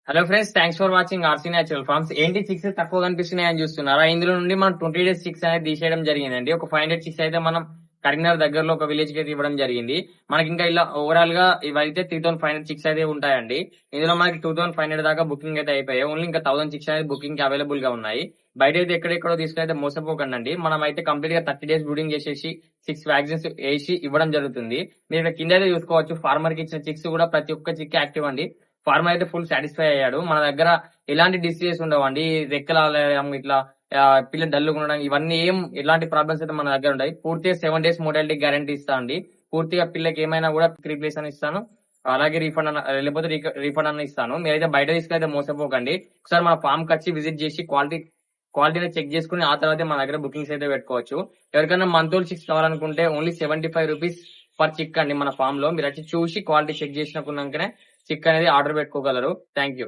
Hello friends, thanks for watching RC natural farms. ఏంటి chicks తక్కువ కనిపిస్తున్నాయని చూస్తున్నారా? ఇందులో నుండి మనం 20 డేస్ చిక్స్ అనేది తీసేయడం జరిగిందండి. ఒక 500 చిక్స్ అయితే మనం కరీంనగర్ దగ్గరలో ఒక విలేజ్ కి అయితే ఇవ్వడం జరిగింది. మనకి ఇంకా ఇలా ఓవరాల్ గా ఇవైతే 3500 చిక్స్ అయితే ఉంటాయండి. ఇందులో మనకి 2500 దాకా బుకింగ్ అయితే అయిపోయాయి. ఓన్లీ ఇంకా 1000 చిక్స్ అనేది బుకింగ్ కి అవైలబుల్ గా ఉన్నాయి. బయట అయితే ఎక్కడెక్కడో తీసుకుని అయితే మోసపోకండి. మనం అయితే కంప్లీట్ గా 30 డేస్ బ్రూడింగ్ చేసేసి 6 వ్యాక్సిన్స్ వేసి ఇవ్వడం జరుగుతుంది. మీరు ఇక్కడ కింద అయితే చూసుకోవచ్చు. ఫార్మర్ కి ఇచ్చిన చిక్స్ కూడా ప్రతి ఒక్క చిక్ యాక్టివ్ అండి. ఫార్మర్ అయితే ఫుల్ సాటిస్ఫై అయ్యాడు. మన దగ్గర ఎలాంటి డిసీజెస్ ఉండవండి. రెక్కలాలయం ఇట్లా పిల్లలు డల్లుగా ఉండడం ఇవన్నీ ఎలాంటి ప్రాబ్లమ్స్ అయితే మన దగ్గర ఉంటాయి. పూర్తిగా 7 డేస్ మోటాలిటీ గ్యారంటీ ఇస్తా అండి. పూర్తిగా పిల్లకి ఏమైనా కూడా రీప్లేస్ అని ఇస్తాను. అలాగే రీఫండ్ లేకపోతే రీఫండ్ అన్న ఇస్తాను. మీరైతే బయట తీసుకెళ్తే మోసపోకండి. ఒకసారి మన ఫామ్ కి వచ్చి విజిట్ చేసి క్వాలిటీని చెక్ చేసుకుని ఆ తర్వాత మన దగ్గర బుకింగ్స్ అయితే పెట్టుకోవచ్చు. ఎవరికైనా మంతోల్ చిక్స్ కావాలనుకుంటే ఓన్లీ 75 రూపీస్ పర్ చిక్ అండి మన ఫామ్ లో. మీరు వచ్చి చూసి క్వాలిటీ చెక్ చేసినకున్నాకనే చిక్ అనేది ఆర్డర్ పెట్టుకోగలరు. Thank you.